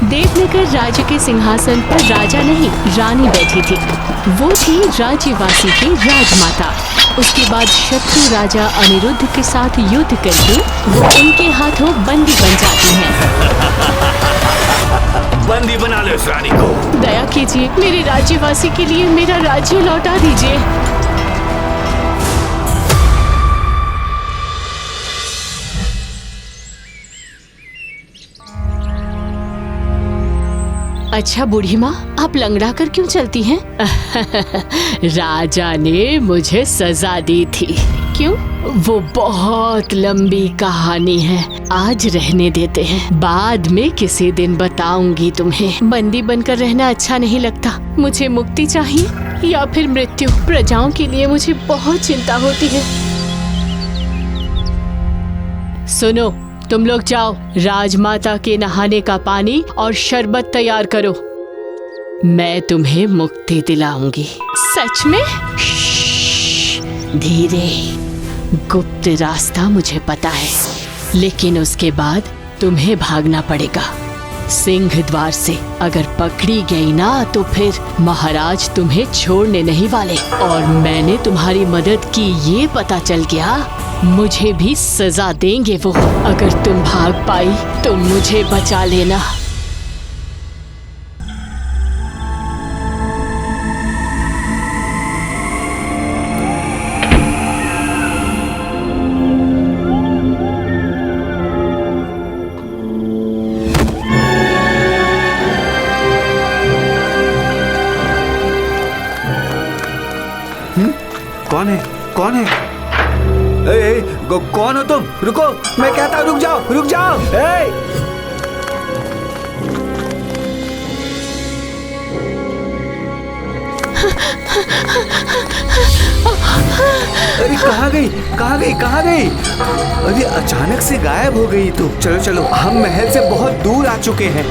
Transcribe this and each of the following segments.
देवनगर राज्य के सिंहासन पर राजा नहीं रानी बैठी थी। वो थी राज्यवासी की राजमाता। उसके बाद शत्रु राजा अनिरुद्ध के साथ युद्ध करके वो उनके हाथों बंदी बन जाती हैं। बंदी बना लो इस रानी को। दया कीजिए, मेरे राज्यवासी के लिए मेरा राज्य लौटा दीजिए। अच्छा बूढ़ी माँ, आप लंगड़ा कर क्यों चलती हैं? राजा ने मुझे सजा दी थी। क्यों? वो बहुत लंबी कहानी है, आज रहने देते हैं, बाद में किसी दिन बताऊंगी तुम्हें। बंदी बनकर रहना अच्छा नहीं लगता। मुझे मुक्ति चाहिए या फिर मृत्यु। प्रजाओं के लिए मुझे बहुत चिंता होती है। सुनो, तुम लोग जाओ, राजमाता के नहाने का पानी और शरबत तैयार करो। मैं तुम्हें मुक्ति दिलाऊंगी। सच में? धीरे, गुप्त रास्ता मुझे पता है, लेकिन उसके बाद तुम्हें भागना पड़ेगा सिंह द्वार से। अगर पकड़ी गई ना तो फिर महाराज तुम्हें छोड़ने नहीं वाले। और मैंने तुम्हारी मदद की ये पता चल गया, मुझे भी सजा देंगे वो। अगर तुम भाग पाई तो मुझे बचा लेना। कौन है? कौन है? कौन हो तुम? रुको, मैं कहता हूँ रुक जाओ, रुक जाओ। अरे कहाँ गई, कहाँ गई, कहाँ गई? अरे अचानक से गायब हो गई तो। चलो चलो, हम महल से बहुत दूर आ चुके हैं।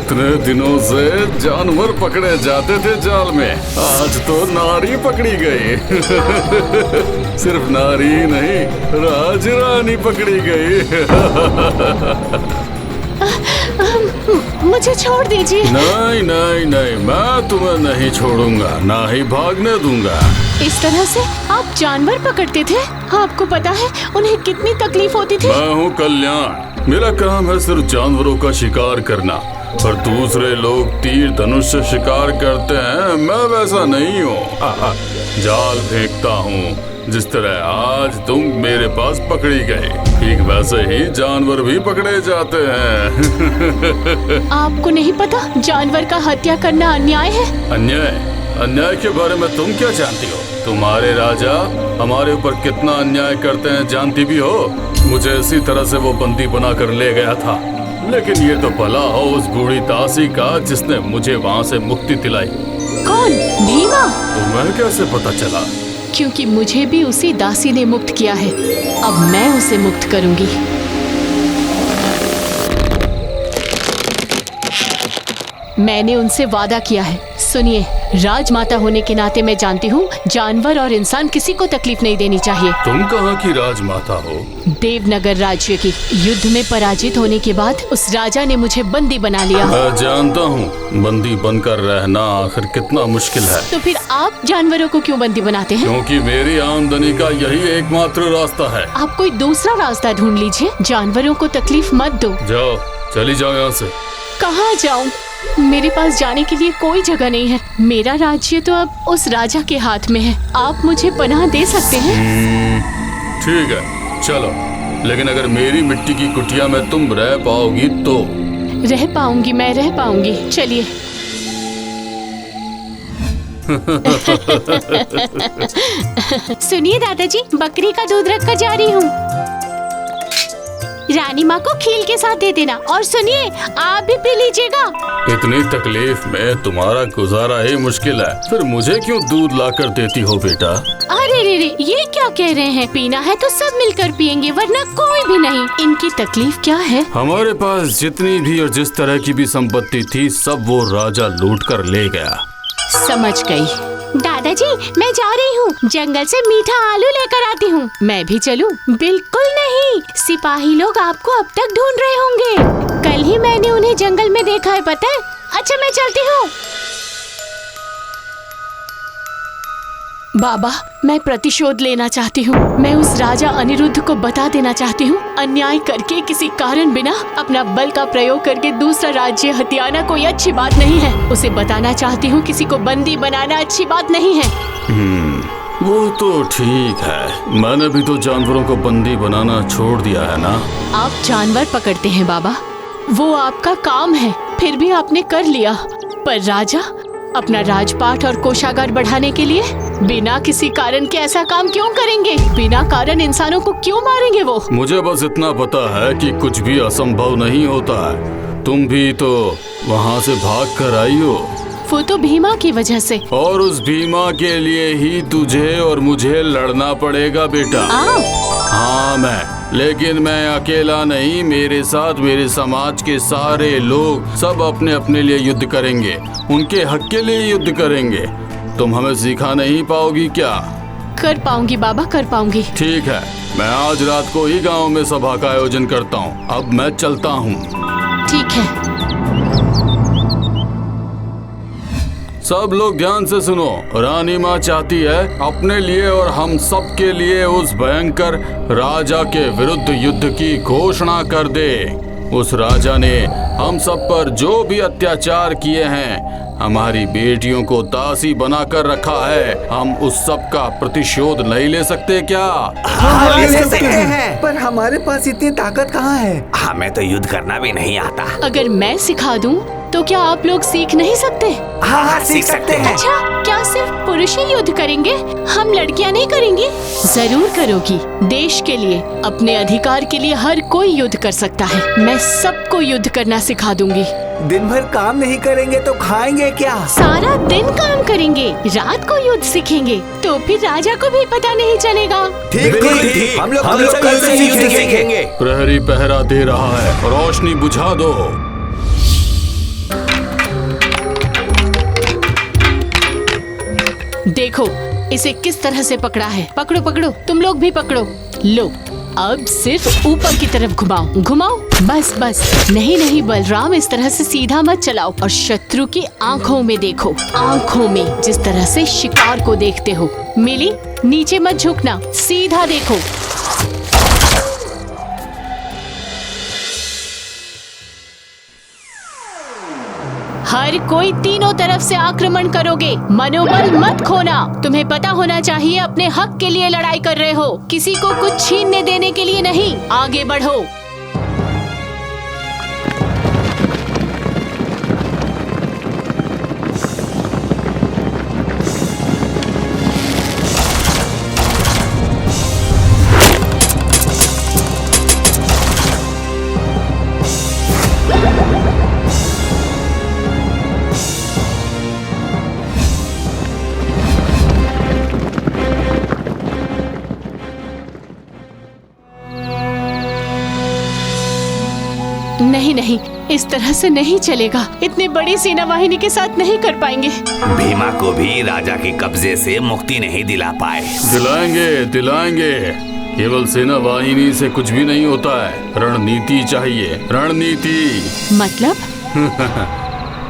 इतने दिनों से जानवर पकड़े जाते थे जाल में, आज तो नारी पकड़ी गई। सिर्फ नारी नहीं, राज रानी पकड़ी गई। मुझे छोड़ दीजिए। नहीं नहीं नहीं, मैं तुम्हें नहीं छोड़ूंगा, ना ही भागने दूंगा। इस तरह से आप जानवर पकड़ते थे? आपको पता है उन्हें कितनी तकलीफ होती थी? मैं हूँ कल्याण, मेरा काम है सिर्फ जानवरों का शिकार करना। और दूसरे लोग तीर धनुष से शिकार करते हैं, मैं वैसा नहीं हूँ। जाल फेंकता हूँ जिस तरह आज तुम मेरे पास पकड़ी गई, ठीक वैसे ही जानवर भी पकड़े जाते हैं। आपको नहीं पता जानवर का हत्या करना अन्याय है? अन्याय? अन्याय के बारे में तुम क्या जानती हो? तुम्हारे राजा हमारे ऊपर कितना अन्याय करते हैं जानती भी हो। मुझे इसी तरह से वो बंदी बना कर ले गया था, लेकिन ये तो भला हो उस बूढ़ी दासी का जिसने मुझे वहाँ से मुक्ति दिलाई। कौन? भीमा? तुम्हें कैसे पता चला? क्योंकि मुझे भी उसी दासी ने मुक्त किया है, अब मैं उसे मुक्त करूंगी। मैंने उनसे वादा किया है। सुनिए, राजमाता होने के नाते मैं जानती हूँ जानवर और इंसान किसी को तकलीफ नहीं देनी चाहिए। तुम कहाँ की राजमाता हो? देवनगर राज्य की। युद्ध में पराजित होने के बाद उस राजा ने मुझे बंदी बना लिया। मैं जानता हूँ, बंदी बनकर रहना आखिर कितना मुश्किल है। तो फिर आप जानवरों को क्यों बंदी बनाते हैं? क्योंकि मेरी आमदनी का यही एकमात्र रास्ता है। आप कोई दूसरा रास्ता ढूंढ लीजिए, जानवरों को तकलीफ मत दो। जाओ, चली जाओ यहाँ से। कहाँ जाऊँ? मेरे पास जाने के लिए कोई जगह नहीं है। मेरा राज्य तो अब उस राजा के हाथ में है। आप मुझे पनाह दे सकते हैं? ठीक है, चलो, लेकिन अगर मेरी मिट्टी की कुटिया में तुम रह पाओगी तो। रह पाऊंगी, मैं रह पाऊंगी। चलिए। सुनिए दादाजी, बकरी का दूध रख कर जा रही हूँ। रानी माँ को खील के साथ दे देना। और सुनिए, आप भी पी लीजिएगा। इतनी तकलीफ में तुम्हारा गुजारा ही मुश्किल है, फिर मुझे क्यों दूध लाकर देती हो बेटा? अरे रे रे, ये क्या कह रहे हैं? पीना है तो सब मिलकर पियेंगे, वरना कोई भी नहीं। इनकी तकलीफ क्या है? हमारे पास जितनी भी और जिस तरह की भी संपत्ति थी, सब वो राजा लूट कर ले गया। समझ गई। दादाजी, मैं जा रही हूँ, जंगल से मीठा आलू लेकर आती हूँ। मैं भी चलूँ? बिल्कुल नहीं, सिपाही लोग आपको अब तक ढूंढ रहे होंगे। कल ही मैंने उन्हें जंगल में देखा है, पता है? अच्छा, मैं चलती हूँ। बाबा, मैं प्रतिशोध लेना चाहती हूँ। मैं उस राजा अनिरुद्ध को बता देना चाहती हूँ, अन्याय करके किसी कारण बिना अपना बल का प्रयोग करके दूसरा राज्य हथियाना कोई अच्छी बात नहीं है। उसे बताना चाहती हूँ, किसी को बंदी बनाना अच्छी बात नहीं है। वो तो ठीक है, मैंने भी तो जानवरों को बंदी बनाना छोड़ दिया है ना। आप जानवर पकड़ते हैं बाबा, वो आपका काम है, फिर भी आपने कर लिया। पर राजा अपना राजपाट और कोषागार बढ़ाने के लिए बिना किसी कारण के ऐसा काम क्यों करेंगे? बिना कारण इंसानों को क्यों मारेंगे वो? मुझे बस इतना पता है कि कुछ भी असंभव नहीं होता है। तुम भी तो वहाँ से भाग कर आई हो। वो तो भीमा की वजह से। और उस भीमा के लिए ही तुझे और मुझे लड़ना पड़ेगा बेटा। हाँ लेकिन मैं अकेला नहीं, मेरे साथ मेरे समाज के सारे लोग सब अपने अपने लिए युद्ध करेंगे, उनके हक के लिए युद्ध करेंगे। तुम हमें सिखा नहीं पाओगी क्या? कर पाऊंगी बाबा, कर पाऊंगी। ठीक है, मैं आज रात को ही गांव में सभा का आयोजन करता हूँ। अब मैं चलता हूँ। ठीक है। सब लोग ध्यान से सुनो। रानी माँ चाहती है अपने लिए और हम सब के लिए उस भयंकर राजा के विरुद्ध युद्ध की घोषणा कर दे। उस राजा ने हम सब पर जो भी अत्याचार किए हैं, हमारी बेटियों को दासी बनाकर रखा है, हम उस सब का प्रतिशोध नहीं ले सकते क्या? हाँ, ले सकते हैं, पर हमारे पास इतनी ताकत कहाँ है? हमें तो युद्ध करना भी नहीं आता। अगर मैं सिखा दूं तो क्या आप लोग सीख नहीं सकते? हाँ, सीख सकते हैं। अच्छा, क्या सिर्फ पुरुष ही युद्ध करेंगे? हम लड़कियां नहीं करेंगी? जरूर करोगी। देश के लिए, अपने अधिकार के लिए हर कोई युद्ध कर सकता है। मैं सबको युद्ध करना सिखा दूंगी। दिन भर काम नहीं करेंगे तो खाएंगे क्या? सारा दिन काम करेंगे, रात को युद्ध सीखेंगे, तो फिर राजा को भी पता नहीं चलेगा। ठीक, हम लोग कल से युद्ध सीखेंगे। प्रहरी पहरा दे रहा है, रोशनी बुझा दो। देखो इसे किस तरह से पकड़ा है। पकड़ो पकड़ो, तुम लोग भी पकड़ो। लो, अब सिर्फ ऊपर की तरफ घुमाओ, घुमाओ। बस बस, नहीं नहीं बलराम, इस तरह से सीधा मत चलाओ। और शत्रु की आंखों में देखो, आंखों में, जिस तरह से शिकार को देखते हो। मिली, नीचे मत झुकना, सीधा देखो। हर कोई तीनों तरफ से आक्रमण करोगे, मनोबल मत खोना। तुम्हें पता होना चाहिए अपने हक के लिए लड़ाई कर रहे हो, किसी को कुछ छीनने देने के लिए नहीं। आगे बढ़ो। नहीं नहीं, इस तरह से नहीं चलेगा। इतनी बड़ी सेना वाहिनी के साथ नहीं कर पाएंगे। भीमा को भी राजा के कब्जे से मुक्ति नहीं दिला पाए। दिलाएंगे दिलाएंगे। केवल सेना वाहिनी से कुछ भी नहीं होता है, रणनीति चाहिए, रणनीति। मतलब?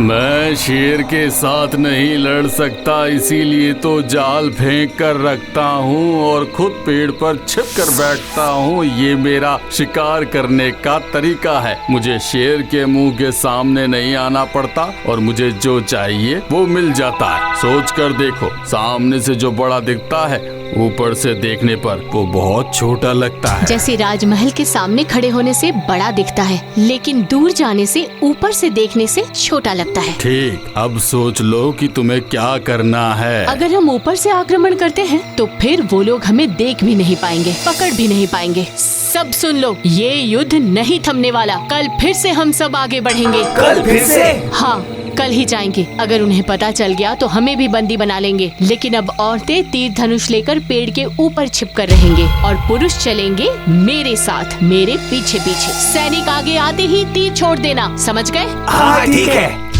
मैं शेर के साथ नहीं लड़ सकता, इसीलिए तो जाल फेंक कर रखता हूँ और खुद पेड़ पर छिप कर बैठता हूँ। ये मेरा शिकार करने का तरीका है। मुझे शेर के मुंह के सामने नहीं आना पड़ता और मुझे जो चाहिए वो मिल जाता है। सोच कर देखो, सामने से जो बड़ा दिखता है, ऊपर से देखने पर वो बहुत छोटा लगता है। जैसे राजमहल के सामने खड़े होने से बड़ा दिखता है, लेकिन दूर जाने से, ऊपर से देखने से छोटा लगता है। ठीक, अब सोच लो कि तुम्हें क्या करना है। अगर हम ऊपर से आक्रमण करते हैं तो फिर वो लोग हमें देख भी नहीं पाएंगे, पकड़ भी नहीं पाएंगे। सब सुन लो, ये युद्ध नहीं थमने वाला। कल फिर से हम सब आगे बढ़ेंगे। कल फिर से? हाँ, कल ही जाएंगे। अगर उन्हें पता चल गया तो हमें भी बंदी बना लेंगे। लेकिन अब औरतें तीर धनुष लेकर पेड़ के ऊपर छिप कर रहेंगे और पुरुष चलेंगे मेरे साथ, मेरे पीछे पीछे। सैनिक आगे आते ही तीर छोड़ देना, समझ गए? हाँ, ठीक है।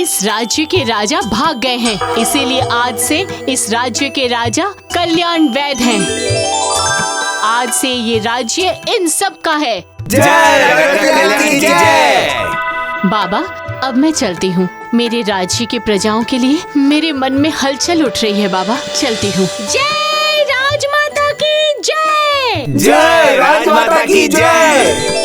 इस राज्य के राजा भाग गए हैं, इसीलिए आज से इस राज्य के राजा कल्याण वैद हैं। आज से ये राज्य इन सब का है। जय राजा कल्याण की जय। बाबा, अब मैं चलती हूँ। मेरे राज्य के प्रजाओं के लिए मेरे मन में हलचल उठ रही है। बाबा, चलती हूँ। जय राजमाता की जय। जय राजमाता की जय।